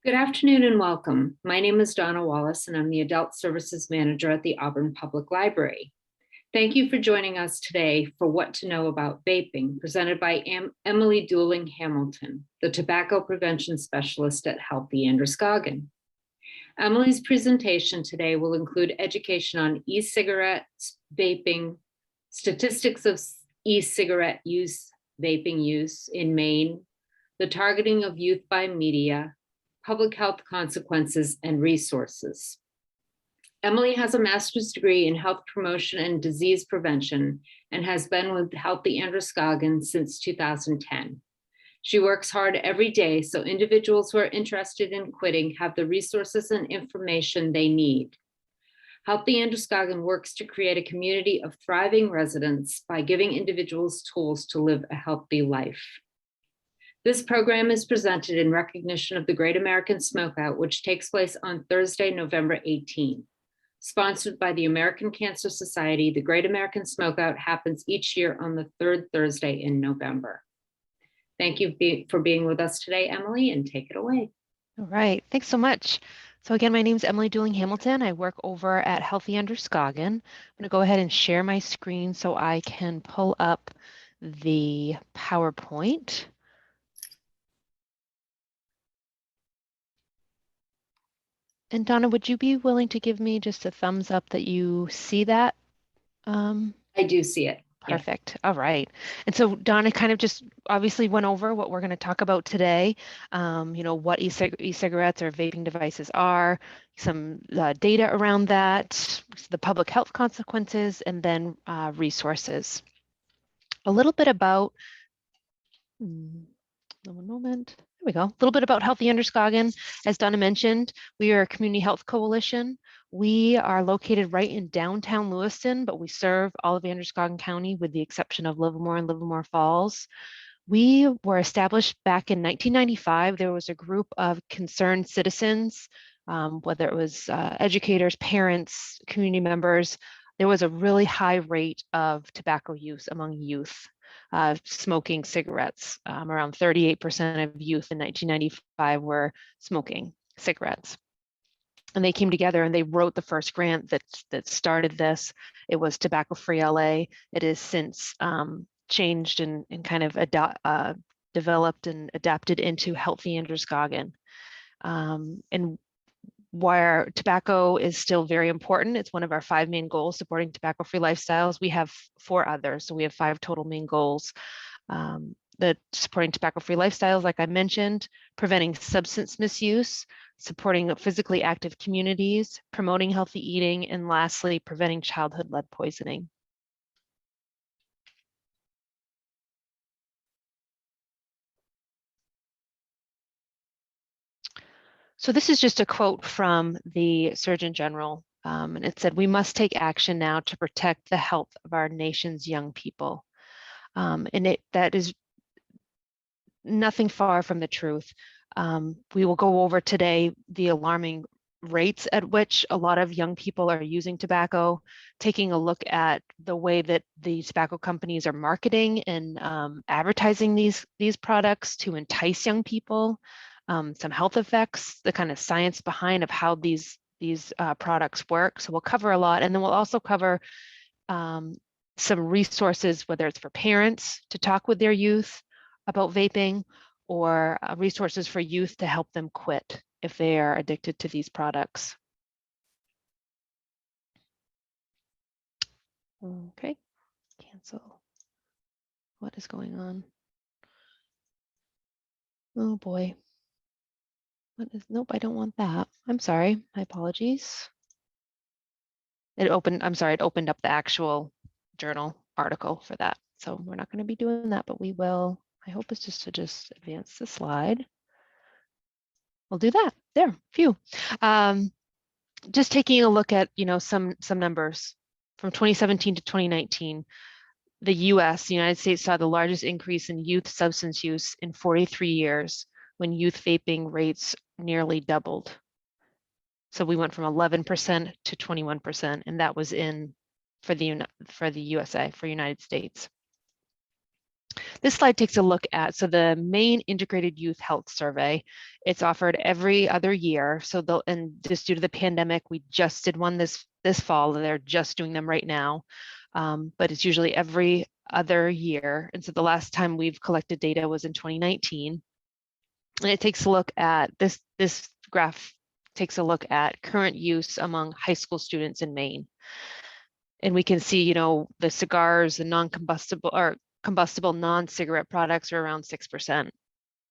Good afternoon and welcome. My name is Donna Wallace and I'm the Adult Services Manager at the Auburn Public Library. Thank you for joining us today for What to Know About Vaping, presented by Emily Dooling Hamilton, the Tobacco Prevention Specialist at Healthy Androscoggin. Emily's presentation today will include education on e-cigarettes, vaping, statistics of e-cigarette use, vaping use in Maine, the targeting of youth by media, public health consequences, and resources. Emily has a master's degree in health promotion and disease prevention and has been with Healthy Androscoggin since 2010. She works hard every day so individuals who are interested in quitting have the resources and information they need. Healthy Androscoggin works to create a community of thriving residents by giving individuals tools to live a healthy life. This program is presented in recognition of the Great American Smokeout, which takes place on Thursday, November 18. Sponsored by the American Cancer Society, the Great American Smokeout happens each year on the third Thursday in November. Thank you for being with us today, Emily, and take it away. All right, thanks so much. So again, my name is Emily Dooling Hamilton. I work over at Healthy Androscoggin. I'm going to go ahead and share my screen so I can pull up the PowerPoint. And Donna, would you be willing to give me just a thumbs up that you see that? I do see it. Perfect. Yeah. All right. And so Donna kind of just obviously went over what we're going to talk about today. What e-cigarettes or vaping devices are, some data around that, the public health consequences, and then resources. A little bit about, one moment. There we go. A little bit about Healthy Androscoggin. As Donna mentioned, we are a community health coalition. We are located right in downtown Lewiston, but we serve all of Androscoggin County with the exception of Livermore and Livermore Falls. We were established back in 1995. There was a group of concerned citizens, whether it was educators, parents, community members. There was a really high rate of tobacco use among youth. Smoking cigarettes. Around 38% of youth in 1995 were smoking cigarettes. And they came together and they wrote the first grant that started this. It was Tobacco Free LA. It has since changed and kind of developed and adapted into Healthy Androscoggin. And while tobacco is still very important, it's one of our 5 main goals, supporting tobacco-free lifestyles. We have 4 others, so we have 5 total main goals. The supporting tobacco-free lifestyles, like I mentioned, preventing substance misuse, supporting physically active communities, promoting healthy eating, and lastly, preventing childhood lead poisoning. So this is just a quote from the Surgeon General, and it said, "We must take action now to protect the health of our nation's young people." That is nothing far from the truth. We will go over today the alarming rates at which a lot of young people are using tobacco, taking a look at the way that the tobacco companies are marketing and advertising these products to entice young people. Some health effects, the kind of science behind of how these products work. So we'll cover a lot, and then we'll also cover some resources, whether it's for parents to talk with their youth about vaping, or resources for youth to help them quit if they are addicted to these products. Okay, cancel. What is going on? Oh boy. Nope, I don't want that. I'm sorry, my apologies. It opened up the actual journal article for that. So we're not going to be doing that, but we will. My hope is just to advance the slide. We'll do that. There, phew. Just taking a look at, some numbers from 2017 to 2019. The United States saw the largest increase in youth substance use in 43 years, when youth vaping rates nearly doubled. So we went from 11% to 21%, and that was for the USA, for United States. This slide takes a look at, so the Maine Integrated Youth Health Survey, it's offered every other year. So and just due to the pandemic, we just did one this fall, and they're just doing them right now. But it's usually every other year. And so the last time we've collected data was in 2019. And it takes a look at, this graph takes a look at current use among high school students in Maine. And we can see, the cigars, the non-combustible or combustible non-cigarette products are around 6%.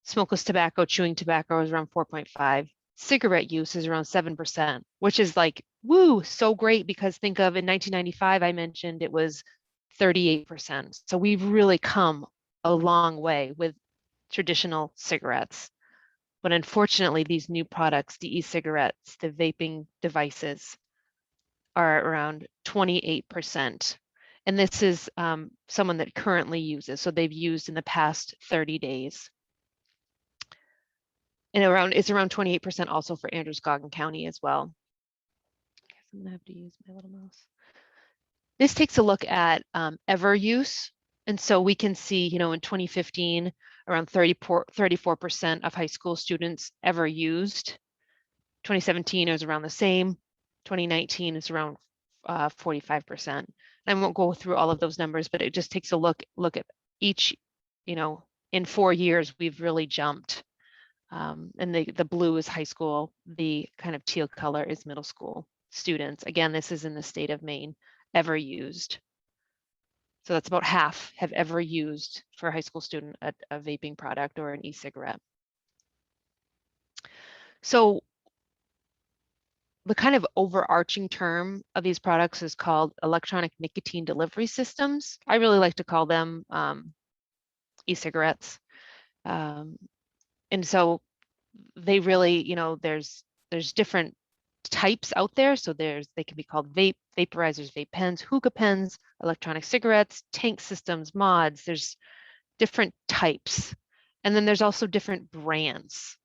Smokeless tobacco, chewing tobacco is around 4.5. Cigarette use is around 7%, which is like, woo, so great, because think of in 1995, I mentioned it was 38%. So we've really come a long way with traditional cigarettes. But unfortunately, these new products, the e-cigarettes, the vaping devices, are around 28%. And this is someone that currently uses, so they've used in the past 30 days. And it's around 28% also for Androscoggin County as well. I guess I'm gonna have to use my little mouse. This takes a look at ever use. And so we can see, in 2015, around 34% of high school students ever used. 2017 is around the same. 2019 is around 45%. I won't go through all of those numbers, but it just takes a look at each, in 4 years, we've really jumped. And the blue is high school, the kind of teal color is middle school students. Again, this is in the state of Maine, ever used. So that's about half have ever used, for a high school student, a vaping product or an e-cigarette. So the kind of overarching term of these products is called electronic nicotine delivery systems. I really like to call them e-cigarettes. And so they really, there's different types out there. So they can be called vaporizers, vape pens, hookah pens, electronic cigarettes, tank systems, mods. There's different types. And then there's also different brands,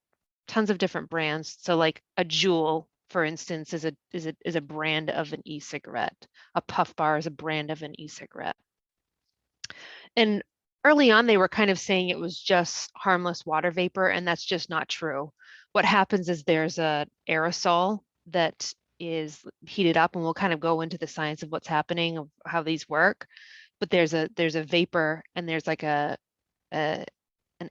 tons of different brands. So like a Juul, for instance, is a brand of an e-cigarette. A Puff Bar is a brand of an e-cigarette. And early on, they were kind of saying it was just harmless water vapor, and that's just not true. What happens is there's a aerosol that is heated up, and we'll kind of go into the science of what's happening, of how these work. But there's a vapor, and there's like an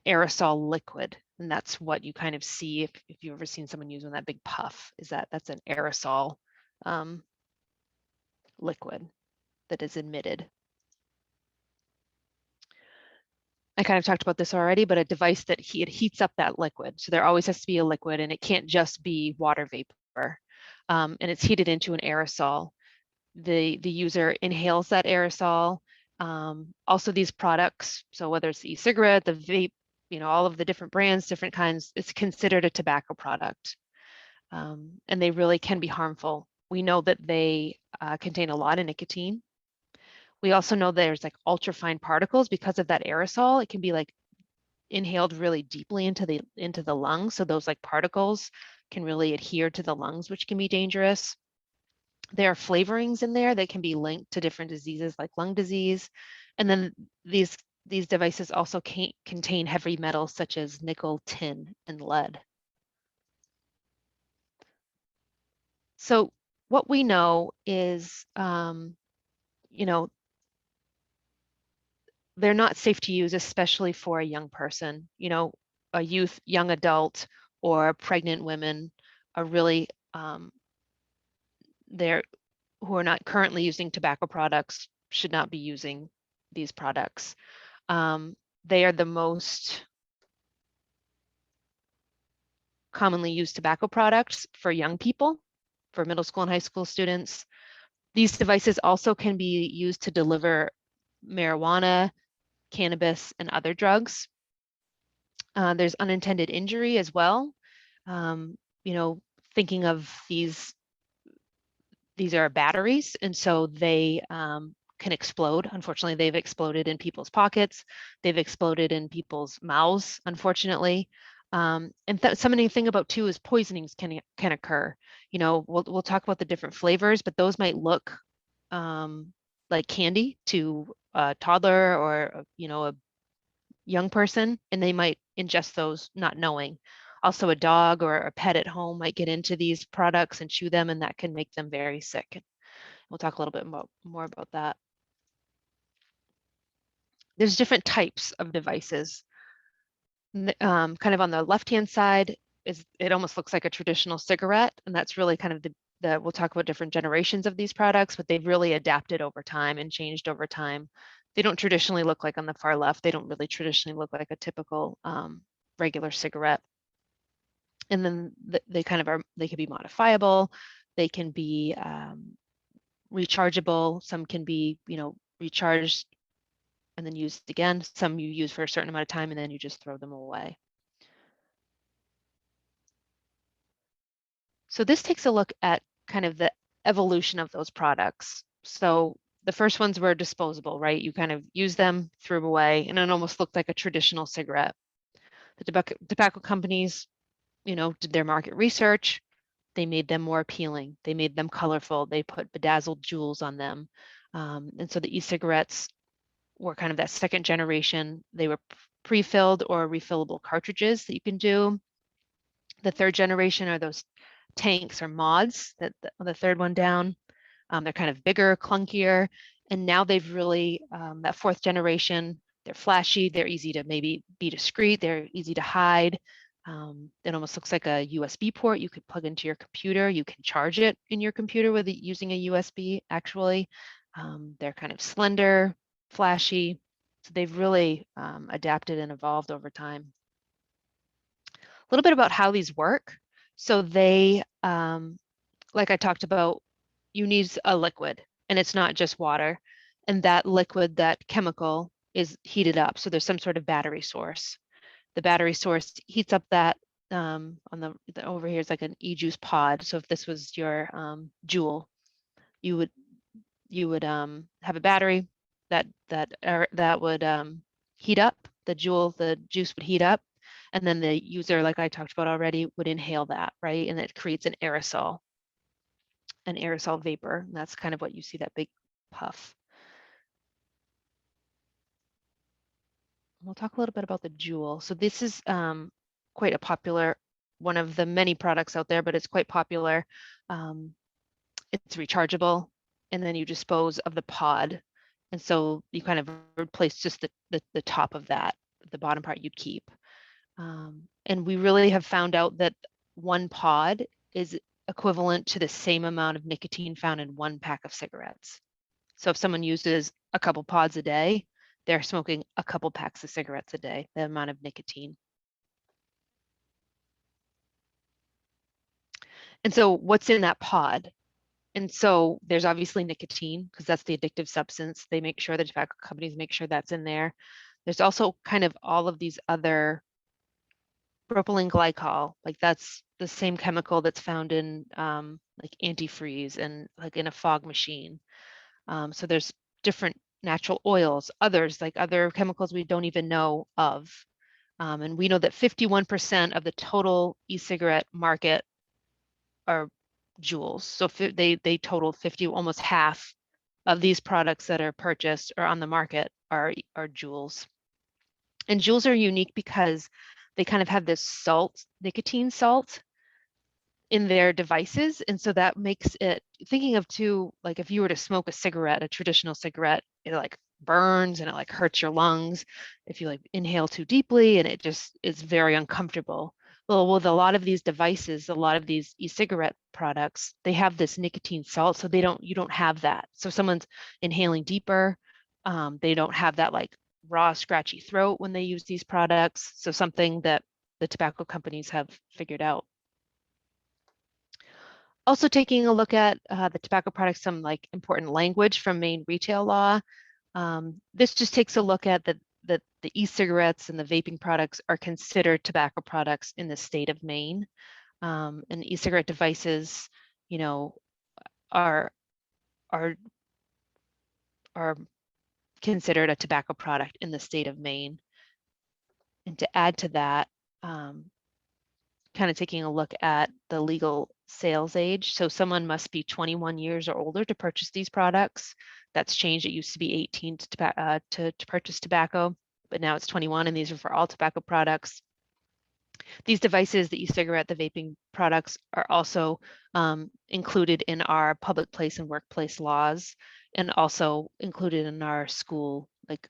aerosol liquid, and that's what you kind of see if you've ever seen someone use that big puff, is that's an aerosol liquid that is emitted. I kind of talked about this already, but a device that it heats up that liquid. So there always has to be a liquid, and it can't just be water vapor. And it's heated into an aerosol. The user inhales that aerosol. Also these products, so whether it's the e-cigarette, the vape, all of the different brands, different kinds, it's considered a tobacco product. And they really can be harmful. We know that they contain a lot of nicotine. We also know there's like ultrafine particles because of that aerosol. It can be like inhaled really deeply into the lungs. So those like particles can really adhere to the lungs, which can be dangerous. There are flavorings in there that can be linked to different diseases like lung disease. And then these devices also contain heavy metals such as nickel, tin, and lead. So what we know is, they're not safe to use, especially for a young person. A youth, young adult, or pregnant women are really who are not currently using tobacco products should not be using these products. They are the most commonly used tobacco products for young people, for middle school and high school students. These devices also can be used to deliver marijuana, cannabis, and other drugs. There's unintended injury as well. Thinking of these are batteries, and so they can explode. Unfortunately, they've exploded in people's pockets. They've exploded in people's mouths, unfortunately. And something to think about too is poisonings can occur. We'll talk about the different flavors, but those might look like candy to a toddler or young person, and they might ingest those not knowing. Also, a dog or a pet at home might get into these products and chew them, and that can make them very sick. We'll talk a little bit more about that. There's different types of devices. Kind of on the left-hand side is, it almost looks like a traditional cigarette, and that's really kind of we'll talk about different generations of these products, but they've really adapted over time and changed over time. They don't traditionally look like on the far left. They don't really traditionally look like a typical regular cigarette. And then they kind of are, they can be modifiable. They can be rechargeable. Some can be, recharged and then used again. Some you use for a certain amount of time and then you just throw them away. So this takes a look at kind of the evolution of those products. So the first ones were disposable, right? You kind of use them, threw them away, and it almost looked like a traditional cigarette. The tobacco companies, did their market research. They made them more appealing. They made them colorful. They put bedazzled jewels on them. And so the e-cigarettes were kind of that second generation. They were pre-filled or refillable cartridges that you can do. The third generation are those tanks or mods, the third one down. They're kind of bigger, clunkier, and now they've really, that fourth generation, they're flashy, they're easy to maybe be discreet, they're easy to hide. It almost looks like a USB port you could plug into your computer. You can charge it in your computer with using a USB, actually. They're kind of slender, flashy, so they've really adapted and evolved over time. A little bit about how these work. So they, like I talked about, you need a liquid, and it's not just water. And that liquid, that chemical, is heated up. So there's some sort of battery source. The battery source heats up that, on the over here is like an e-juice pod. So if this was your Juul, you would have a battery that would heat up. The juice would heat up, and then the user, like I talked about already, would inhale that, right? And it creates an aerosol vapor. And that's kind of what you see, that big puff. We'll talk a little bit about the Juul. So this is quite a popular, one of the many products out there, but it's quite popular. It's rechargeable, and then you dispose of the pod. And so you kind of replace just the top of that, the bottom part you'd keep. And we really have found out that one pod is equivalent to the same amount of nicotine found in one pack of cigarettes. So if someone uses a couple pods a day, they're smoking a couple packs of cigarettes a day, the amount of nicotine. And so what's in that pod? And so there's obviously nicotine, because that's the addictive substance. They make sure, the tobacco companies make sure that's in there. There's also kind of all of these other propylene glycol, like that's the same chemical that's found in like antifreeze and like in a fog machine. So there's different natural oils, others like other chemicals we don't even know of. And we know that 51% of the total e-cigarette market are Juuls. So they total 50, almost half of these products that are purchased or on the market are Juuls. And Juuls are unique because they kind of have this salt, nicotine salt, in their devices. And so that makes it, thinking of too, like if you were to smoke a cigarette, a traditional cigarette, it like burns and it like hurts your lungs if you like inhale too deeply, and it just is very uncomfortable. Well, with a lot of these devices, a lot of these e-cigarette products, they have this nicotine salt, so you don't have that. So if someone's inhaling deeper, they don't have that like raw, scratchy throat when they use these products. So something that the tobacco companies have figured out. Also taking a look at the tobacco products, some like important language from Maine retail law. This just takes a look at the e-cigarettes and the vaping products are considered tobacco products in the state of Maine. And e-cigarette devices, are considered a tobacco product in the state of Maine. And to add to that, kind of taking a look at the legal sales age. So someone must be 21 years or older to purchase these products. That's changed. It used to be 18 to purchase tobacco. but now it's 21, and these are for all tobacco products. These devices, the e-cigarette, the vaping products, are also included in our public place and workplace laws, and also included in our school, like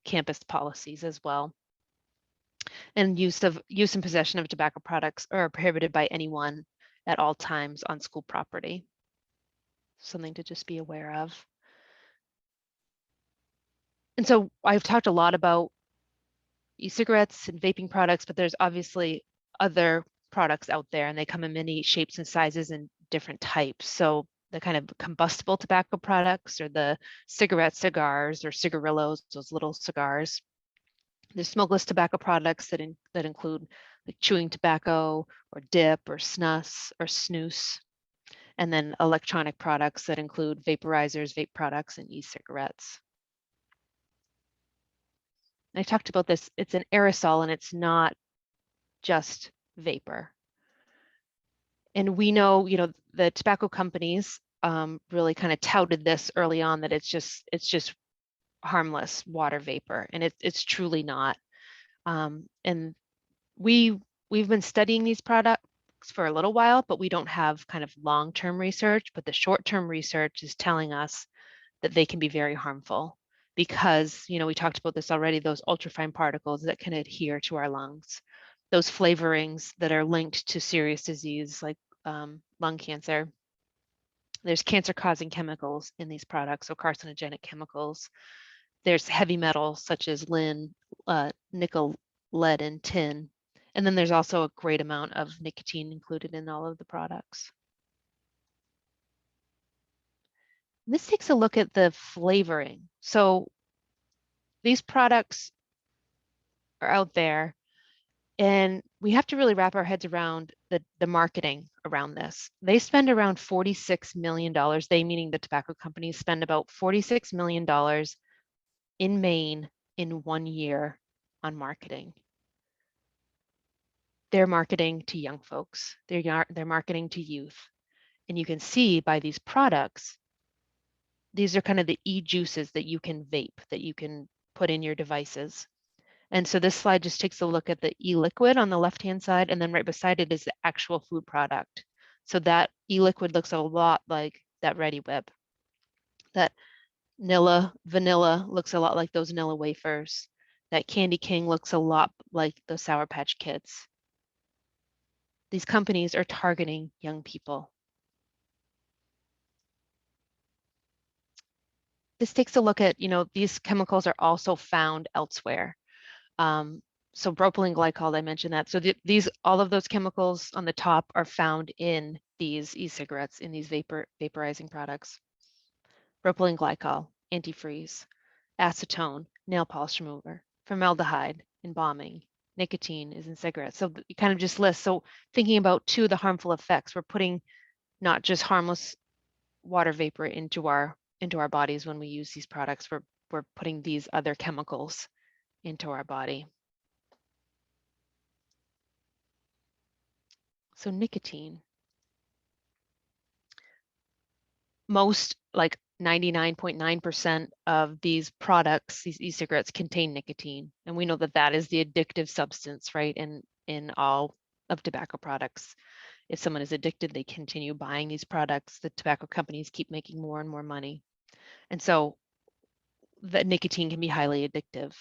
campus policies as well. And use and possession of tobacco products are prohibited by anyone at all times on school property. Something to just be aware of. And so I've talked a lot about e-cigarettes and vaping products, but there's obviously other products out there, and they come in many shapes and sizes and different types. So the kind of combustible tobacco products, or the cigars, or cigarillos, those little cigars. There's smokeless tobacco products that include like chewing tobacco, or dip, or snus. And then electronic products that include vaporizers, vape products, and e-cigarettes. I talked about this, it's an aerosol and it's not just vapor. And we know, the tobacco companies really kind of touted this early on, that it's just harmless water vapor, and it's truly not. And we've been studying these products for a little while, but we don't have kind of long-term research, but the short-term research is telling us that they can be very harmful, because, we talked about this already, those ultrafine particles that can adhere to our lungs, those flavorings that are linked to serious disease like lung cancer. There's cancer-causing chemicals in these products, so carcinogenic chemicals. There's heavy metals such as nickel, lead, and tin. And then there's also a great amount of nicotine included in all of the products. This takes a look at the flavoring. So these products are out there, and we have to really wrap our heads around the marketing around this. They spend around $46 million. They, meaning the tobacco companies, spend about $46 million in Maine in 1 year on marketing. They're marketing to young folks. They're marketing to youth. And you can see by these products, these are kind of the e-juices that you can vape, that you can put in your devices. And so this slide just takes a look at the e-liquid on the left-hand side, and then right beside it is the actual food product. So that e-liquid looks a lot like that Ready Whip. That vanilla looks a lot like those Nilla wafers. That Candy King looks a lot like the Sour Patch Kids. These companies are targeting young people. This takes a look at, these chemicals are also found elsewhere. So propylene glycol, I mentioned that. So all of those chemicals on the top are found in these e-cigarettes, in these vaporizing products. Propylene glycol, antifreeze, acetone, nail polish remover, formaldehyde, embalming, nicotine is in cigarettes. So you kind of just list. So thinking about the harmful effects, we're putting not just harmless water vapor into our bodies when we use these products. We're putting these other chemicals into our body. So nicotine. Most, like 99.9% of these products, these e-cigarettes, contain nicotine. And we know that that is the addictive substance, right, in all of tobacco products. If someone is addicted, they continue buying these products. The tobacco companies keep making more and more money. And so the nicotine can be highly addictive.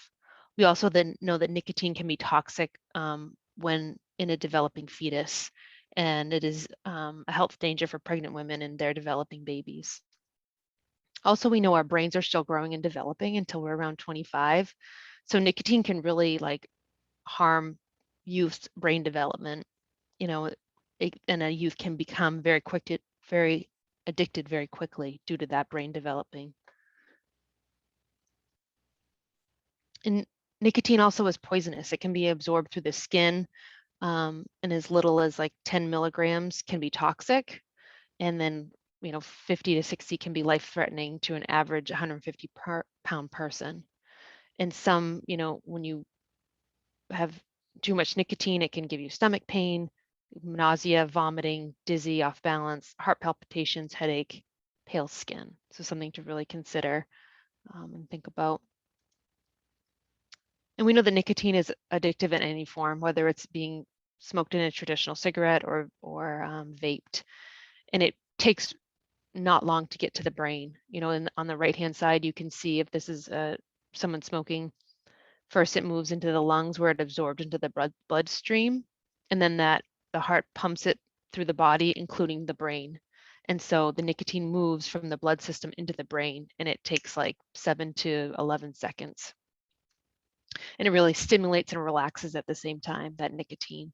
We also then know that nicotine can be toxic when in a developing fetus, and it is a health danger for pregnant women and their developing babies. Also, we know our brains are still growing and developing until we're around 25. So nicotine can really harm youth's brain development. And a youth can become very addicted very quickly due to that brain developing. And nicotine also is poisonous. It can be absorbed through the skin, and as little as 10 milligrams can be toxic. And then, 50 to 60 can be life-threatening to an average 150-pound person. And some, when you have too much nicotine, it can give you stomach pain, nausea, vomiting, dizzy, off balance, heart palpitations, headache, pale skin. So something to really consider and think about. And we know that nicotine is addictive in any form, whether it's being smoked in a traditional cigarette or vaped. And it takes not long to get to the brain. You know, and on the right-hand side, you can see if this is someone smoking. First, it moves into the lungs where it absorbs into the bloodstream, and then the heart pumps it through the body, including the brain. And so the nicotine moves from the blood system into the brain, and it takes like 7 to 11 seconds. And it really stimulates and relaxes at the same time, that nicotine.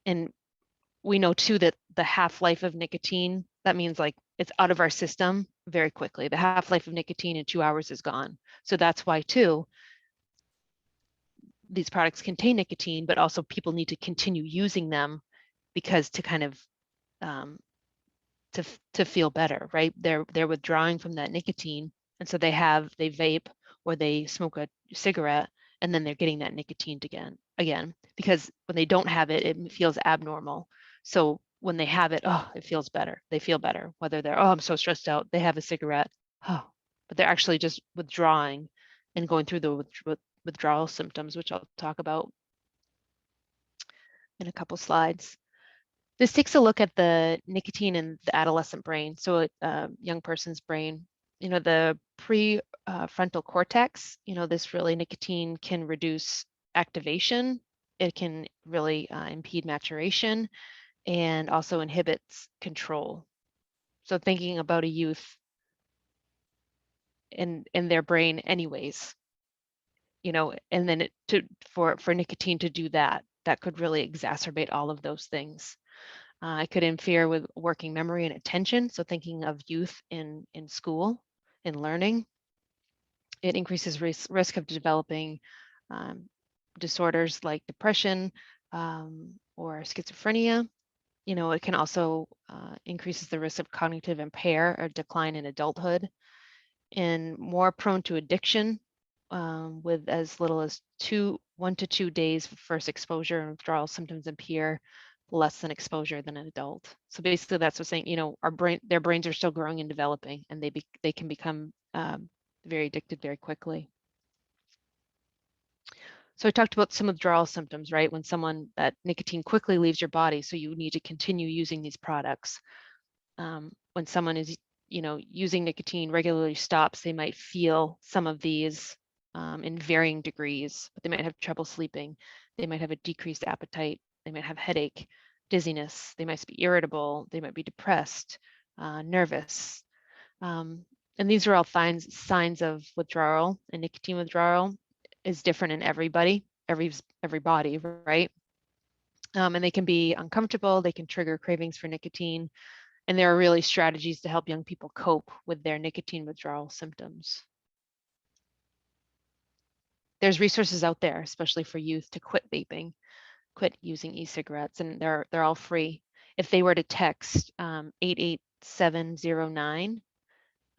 And we know too that the half-life of nicotine, that means like it's out of our system very quickly. The half-life of nicotine in 2 hours is gone. So that's why too, these products contain nicotine, but also people need to continue using them because to kind of to feel better, right? They're withdrawing from that nicotine, and so they vape or they smoke a cigarette, and then they're getting that nicotine again because when they don't have it, it feels abnormal. So when they have it, oh, it feels better. They feel better. Whether they're, oh, I'm so stressed out, they have a cigarette, oh, but they're actually just withdrawing and going through the withdrawal symptoms, which I'll talk about in a couple slides. This takes a look at the nicotine in the adolescent brain, so a young person's brain. You know, the prefrontal cortex, you know, this really nicotine can reduce activation. It can really impede maturation and also inhibits control. So thinking about a youth in their brain anyways, you know, and then for nicotine to do that, that could really exacerbate all of those things. It could interfere with working memory and attention. So thinking of youth in school and learning, it increases risk of developing disorders like depression or schizophrenia. You know, it can also increases the risk of cognitive impair or decline in adulthood, and more prone to addiction with as little as 1 to 2 days of first exposure, and withdrawal symptoms appear less than exposure than an adult. So basically that's what's saying, you know, their brains are still growing and developing, and they can become very addicted very quickly. So I talked about some withdrawal symptoms, right? When that nicotine quickly leaves your body, so you need to continue using these products. When someone is, you know, using nicotine regularly stops, they might feel some of these in varying degrees, but they might have trouble sleeping. They might have a decreased appetite. They might have headache, dizziness. They might be irritable. They might be depressed, nervous. And these are all signs of withdrawal, and nicotine withdrawal is different in everybody, every body, right? And they can be uncomfortable. They can trigger cravings for nicotine. And there are really strategies to help young people cope with their nicotine withdrawal symptoms. There's resources out there, especially for youth, to quit vaping, quit using e-cigarettes, and they're all free. If they were to text 88709,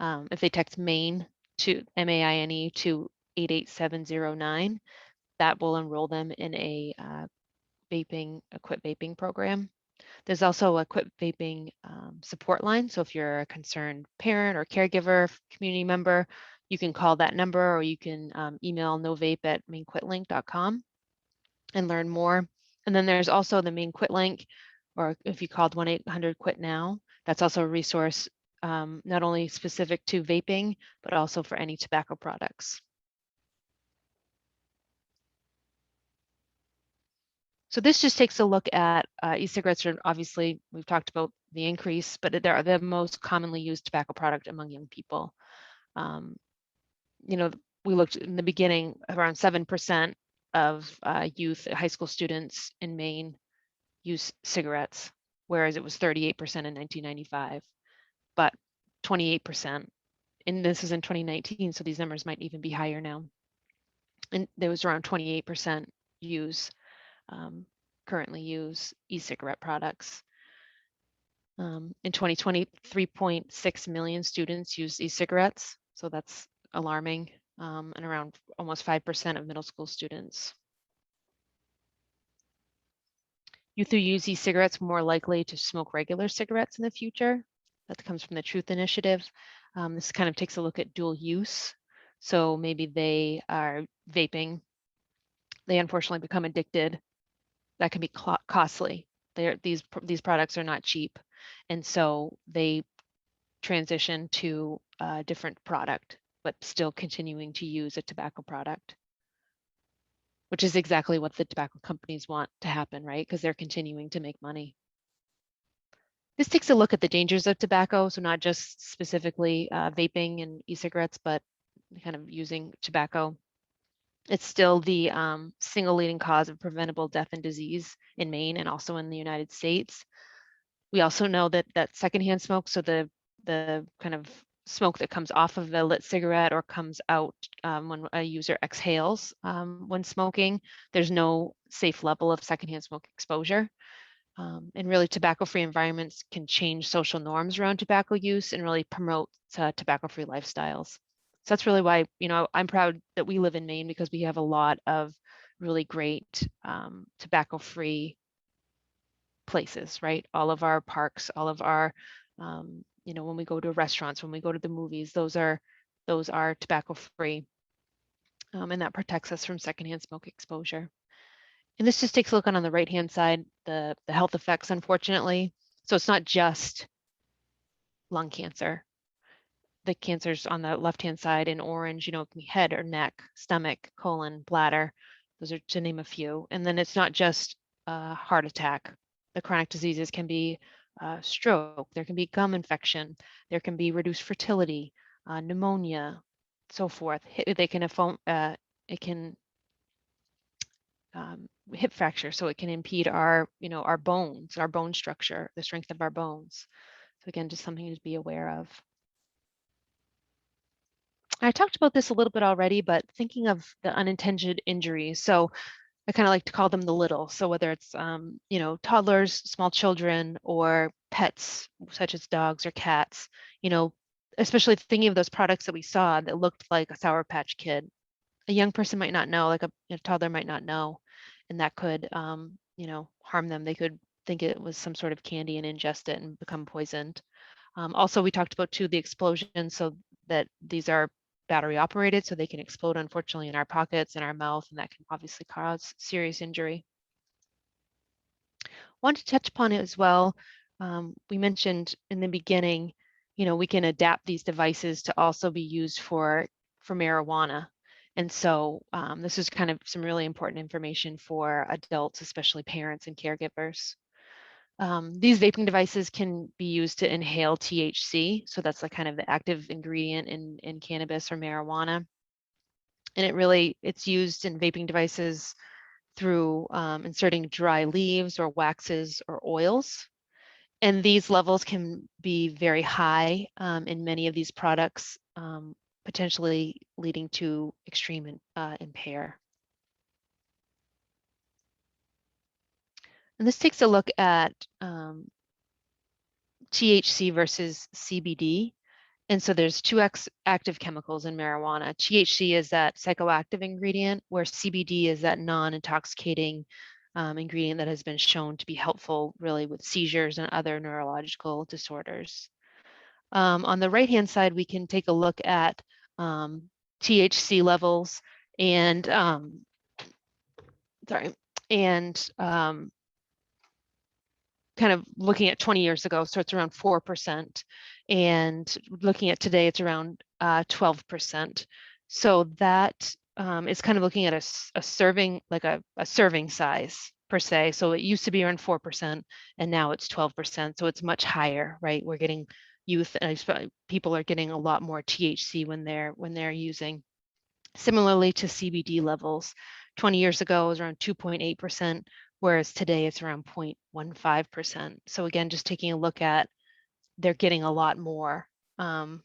if they text Maine to MAINE to 88709, that will enroll them in a quit vaping program. There's also a quit vaping support line. So if you're a concerned parent or caregiver, community member, you can call that number, or you can email novape@mainequitlink.com and learn more. And then there's also the Maine Quit link, or if you called 1-800-QUIT-NOW, that's also a resource not only specific to vaping, but also for any tobacco products. So this just takes a look at e-cigarettes. Are obviously, we've talked about the increase, but they're the most commonly used tobacco product among young people. You know, we looked in the beginning, around 7% of youth, high school students in Maine use cigarettes, whereas it was 38% in 1995, but 28%. And this is in 2019, so these numbers might even be higher now. And there was around 28% currently use e-cigarette products. In 2020, 3.6 million students use e-cigarettes, so that's alarming, and around almost 5% of middle school students. Youth who use e-cigarettes more likely to smoke regular cigarettes in the future. That comes from the Truth Initiative. This kind of takes a look at dual use. So maybe they are vaping they unfortunately become addicted, that can be costly. These products are not cheap, and so they transition to a different product, but still continuing to use a tobacco product, which is exactly what the tobacco companies want to happen, right? Because they're continuing to make money. This takes a look at the dangers of tobacco, so not just specifically vaping and e-cigarettes, but kind of using tobacco. It's still the single leading cause of preventable death and disease in Maine and also in the United States. We also know that secondhand smoke, so the kind of smoke that comes off of a lit cigarette or comes out when a user exhales when smoking, there's no safe level of secondhand smoke exposure. And really, tobacco-free environments can change social norms around tobacco use and really promote tobacco-free lifestyles. So that's really why, I'm proud that we live in Maine, because we have a lot of really great tobacco-free places, right? All of our parks, all of our, when we go to restaurants, when we go to the movies, those are tobacco-free, and that protects us from secondhand smoke exposure. And this just takes a look on the right-hand side, the health effects, unfortunately. So it's not just lung cancer. The cancers on the left-hand side in orange, it can be head or neck, stomach, colon, bladder. Those are to name a few. And then it's not just heart attack. The chronic diseases can be stroke. There can be gum infection. There can be reduced fertility, pneumonia, so forth. They can it can hip fracture, so it can impede our bones, our bone structure, the strength of our bones. So again, just something to be aware of. I talked about this a little bit already, but thinking of the unintended injuries. So I kind of like to call them the little. So whether it's toddlers, small children, or pets such as dogs or cats, especially thinking of those products that we saw that looked like a Sour Patch Kid. A young person might not know, like a toddler might not know, and that could harm them. They could think it was some sort of candy and ingest it and become poisoned. Also, we talked about too the explosion, so that these are battery operated, so they can explode unfortunately in our pockets, in our mouth, and that can obviously cause serious injury. Want to touch upon it as well. We mentioned in the beginning, we can adapt these devices to also be used for marijuana. And so this is kind of some really important information for adults, especially parents and caregivers. These vaping devices can be used to inhale THC. So that's like kind of the active ingredient in cannabis or marijuana. And it's used in vaping devices through inserting dry leaves or waxes or oils. And these levels can be very high in many of these products, potentially leading to extreme impair. And this takes a look at THC versus CBD. And so there's two active chemicals in marijuana. THC is that psychoactive ingredient, where CBD is that non-intoxicating ingredient that has been shown to be helpful really with seizures and other neurological disorders. On the right-hand side, we can take a look at THC levels and kind of looking at 20 years ago, so it's around 4%, and looking at today, it's around 12%. So that is kind of looking at a serving, like a serving size per se. So it used to be around 4%, and now it's 12%. So it's much higher, right? We're getting youth, and people are getting a lot more THC when they're using. Similarly to CBD levels, 20 years ago it was around 2.8%, whereas today it's around 0.15%. So again, just taking a look at, they're getting a lot more than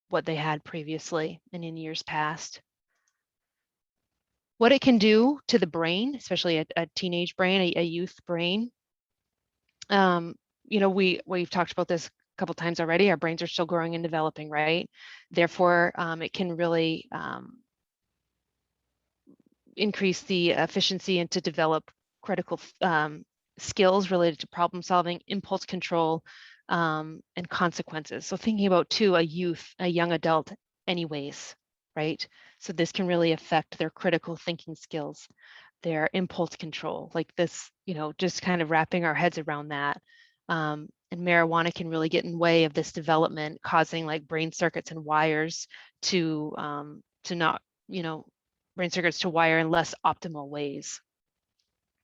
what they had previously and in years past. What it can do to the brain, especially a teenage brain, a youth brain. We've talked about this a couple times already. Our brains are still growing and developing, right? Therefore, it can really increase the efficiency and to develop critical skills related to problem solving, impulse control, and consequences. So thinking about too, a young adult anyways, right? So this can really affect their critical thinking skills, their impulse control, like this, just kind of wrapping our heads around that. And marijuana can really get in the way of this development, causing like brain circuits and wires to not, brain circuits to wire in less optimal ways.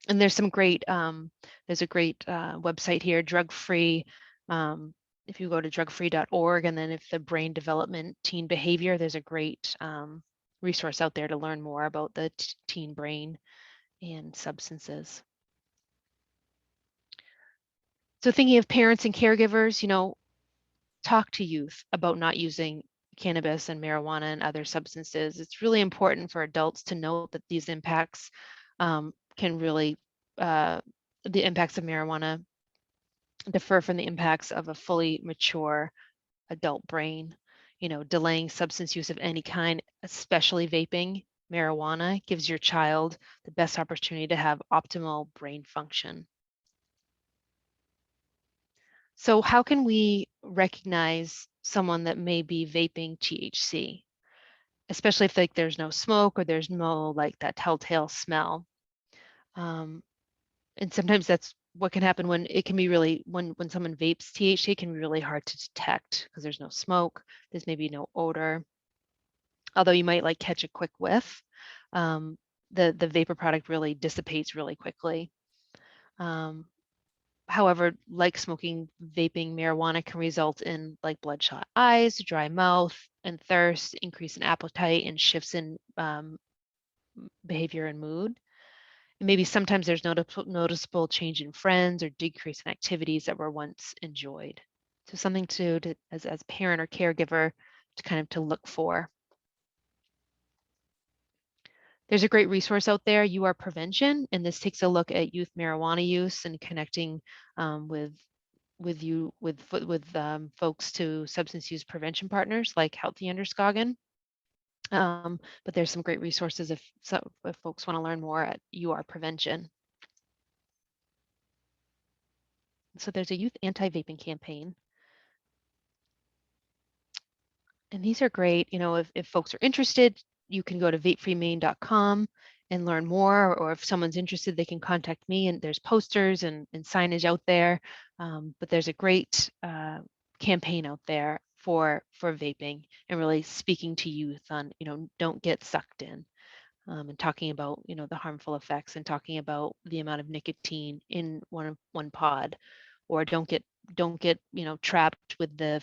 And there's a great website here, drug free. If you go to drugfree.org, and then if the brain development teen behavior, there's a great resource out there to learn more about the teen brain and substances. So thinking of parents and caregivers, talk to youth about not using cannabis and marijuana and other substances. It's really important for adults to note that these impacts can really, the impacts of marijuana differ from the impacts of a fully mature adult brain. Delaying substance use of any kind, especially vaping, marijuana, gives your child the best opportunity to have optimal brain function. So how can we recognize someone that may be vaping THC, especially if like there's no smoke or there's no like that telltale smell? And sometimes that's what can happen when it can be really, when someone vapes THC, it can be really hard to detect because there's no smoke, there's maybe no odor, although you might like catch a quick whiff. The vapor product really dissipates really quickly. However, like smoking, vaping marijuana can result in like bloodshot eyes, dry mouth, and thirst, increase in appetite, and shifts in behavior and mood. And maybe sometimes there's noticeable change in friends or decrease in activities that were once enjoyed. So something to as parent or caregiver to kind of to look for. There's a great resource out there, You Are Prevention, and this takes a look at youth marijuana use and connecting with folks to substance use prevention partners like Healthy Androscoggin. But there's some great resources if folks want to learn more at You Are Prevention. So there's a youth anti-vaping campaign. And these are great. If folks are interested, you can go to vapefreemaine.com and learn more, or if someone's interested, they can contact me, and there's posters and signage out there. But there's a great campaign out there for vaping and really speaking to youth on, don't get sucked in, and talking about, the harmful effects and talking about the amount of nicotine in one pod, or don't get trapped with the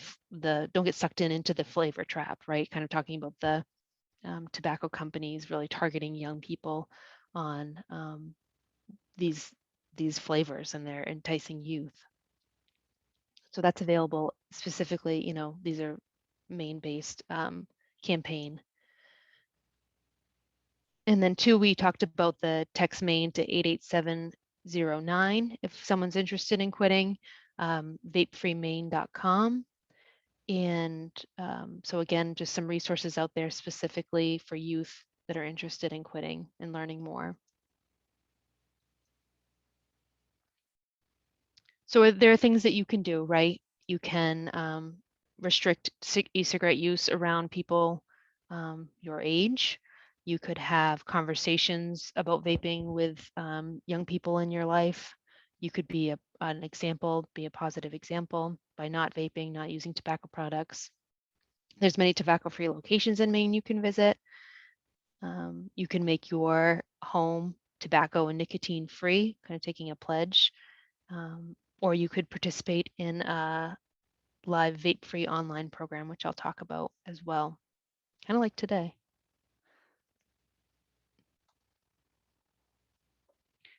don't get sucked into the flavor trap, right? Kind of talking about the tobacco companies really targeting young people on these flavors, and they're enticing youth. So that's available specifically, these are Maine-based campaign. And then two, we talked about the text Maine to 88709 if someone's interested in quitting, vapefreemaine.com. And so again, just some resources out there specifically for youth that are interested in quitting and learning more. So there are things that you can do, right? You can restrict e-cigarette use around people your age. You could have conversations about vaping with young people in your life. You could be an example, be a positive example by not vaping, not using tobacco products. There's many tobacco-free locations in Maine you can visit. You can make your home tobacco and nicotine free, kind of taking a pledge. Or you could participate in a live vape-free online program, which I'll talk about as well, kind of like today.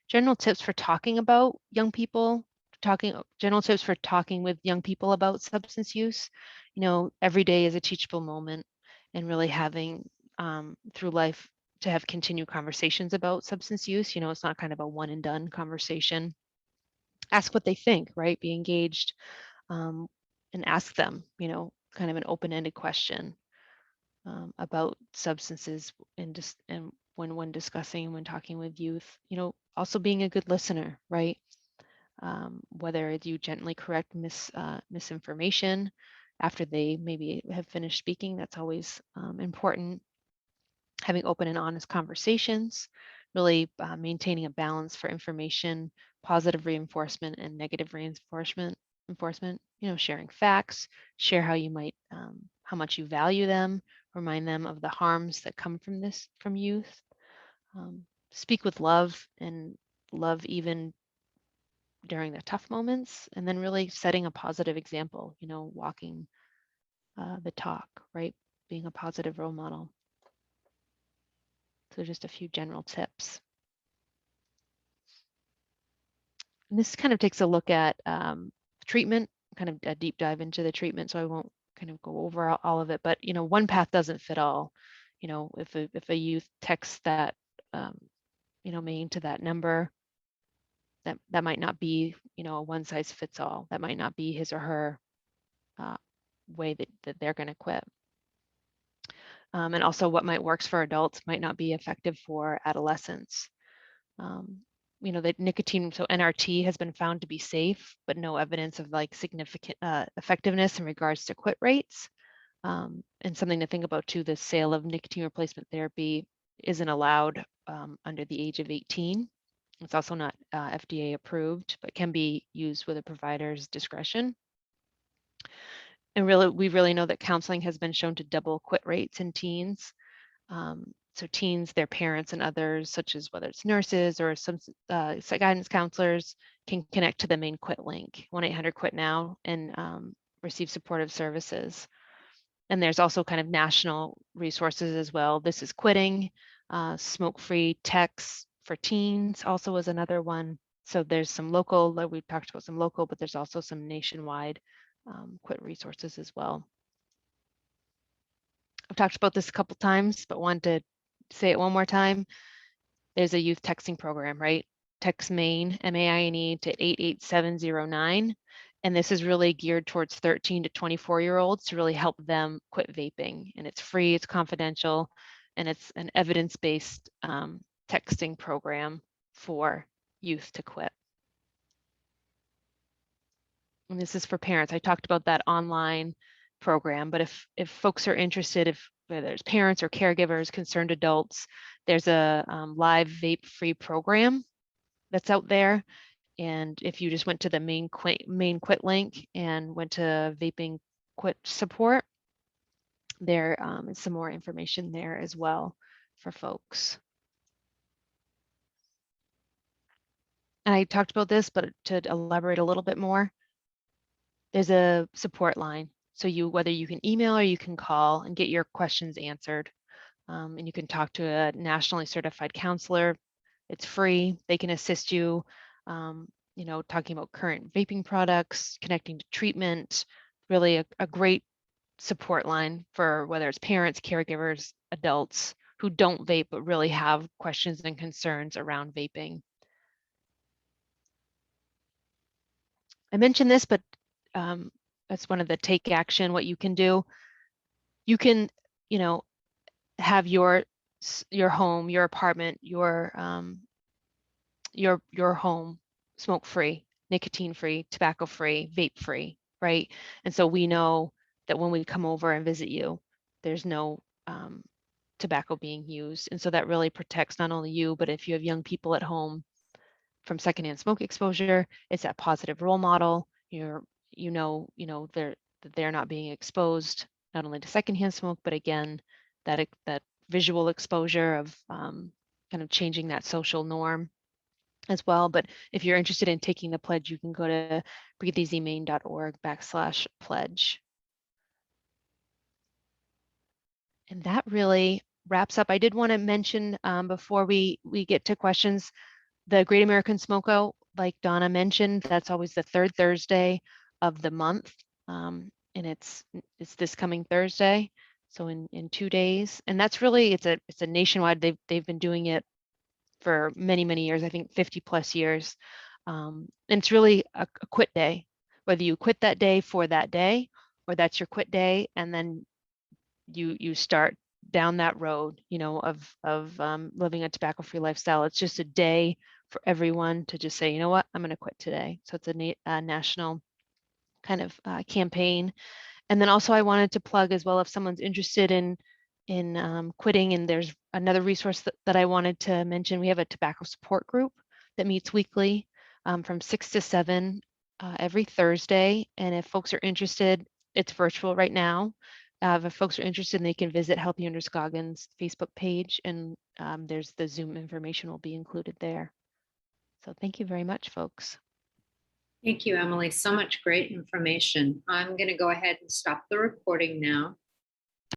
General tips for talking about young people, general tips for talking with young people about substance use. Every day is a teachable moment, and really having through life to have continued conversations about substance use. It's not kind of a one and done conversation. Ask what they think, right? Be engaged, and ask them, kind of an open-ended question about substances and when discussing, when talking with youth. Also being a good listener, right? Whether you gently correct misinformation after they maybe have finished speaking, that's always important. having open and honest conversations, really maintaining a balance for information, positive reinforcement and negative reinforcement, sharing facts, share how you might, how much you value them, remind them of the harms that come from youth, speak with love and love even during the tough moments, and then really setting a positive example, walking the talk, right? Being a positive role model. So just a few general tips. And this kind of takes a look at treatment, kind of a deep dive into the treatment. So I won't kind of go over all of it, but one path doesn't fit all. If a youth texts that Maine to that number, that might not be a one size fits all. That might not be his or her way that they're going to quit. And also what might works for adults might not be effective for adolescents. The nicotine, so NRT has been found to be safe, but no evidence of like significant effectiveness in regards to quit rates. And something to think about too, the sale of nicotine replacement therapy isn't allowed under the age of 18. It's also not FDA approved, but can be used with a provider's discretion. And we really know that counseling has been shown to double quit rates in teens. So teens, their parents, and others, such as whether it's nurses or some guidance counselors, can connect to the Maine Quit link, 1-800-QUIT-NOW, and receive supportive services. And there's also kind of national resources as well. This is Quitting, smoke-free texts for teens also is another one. So there's some local, like we talked about some local, but there's also some nationwide quit resources as well. I've talked about this a couple times, but wanted to say it one more time. There's a youth texting program, right? Text Maine, MAINE, to 88709. And this is really geared towards 13 to 24-year-olds to really help them quit vaping. And it's free, it's confidential, and it's an evidence-based texting program for youth to quit. And this is for parents. I talked about that online program, but if folks are interested, whether it's parents or caregivers, concerned adults, there's a live vape-free program that's out there. And if you just went to the Maine Quit link and went to vaping quit support, there is some more information there as well for folks. And I talked about this, but to elaborate a little bit more, there's a support line. So whether you can email or you can call and get your questions answered. And you can talk to a nationally certified counselor. It's free. They can assist you, talking about current vaping products, connecting to treatment, really a great support line for whether it's parents, caregivers, adults who don't vape, but really have questions and concerns around vaping. I mentioned this, but that's one of the take action, what you can do. You can, have your home, your apartment, your home smoke free, nicotine free, tobacco free, vape free, right? And so we know that when we come over and visit you, there's no tobacco being used. And so that really protects not only you, but if you have young people at home from secondhand smoke exposure, it's that positive role model. They're not being exposed not only to secondhand smoke, but again, that visual exposure of kind of changing that social norm as well. But if you're interested in taking the pledge, you can go to breatheeasymaine.org/pledge. And that really wraps up. I did want to mention before we get to questions, the Great American Smoke Out, like Donna mentioned, that's always the third Thursday of the month. And it's this coming Thursday, so in 2 days. And that's really, it's a nationwide, they've been doing it for many, many years, I think 50 plus years. And it's really a quit day, whether you quit that day for that day, or that's your quit day, and then you start down that road, of living a tobacco-free lifestyle. It's just a day for everyone to just say, you know what, I'm going to quit today. So it's a national kind of campaign. And then also I wanted to plug as well, if someone's interested in quitting, and there's another resource that I wanted to mention, we have a tobacco support group that meets weekly from 6 to 7 every Thursday. And if folks are interested, it's virtual right now. If folks are interested, they can visit Healthy Under Scoggins Facebook page, and there's the Zoom information will be included there. So thank you very much, folks. Thank you, Emily. So much great information. I'm going to go ahead and stop the recording now.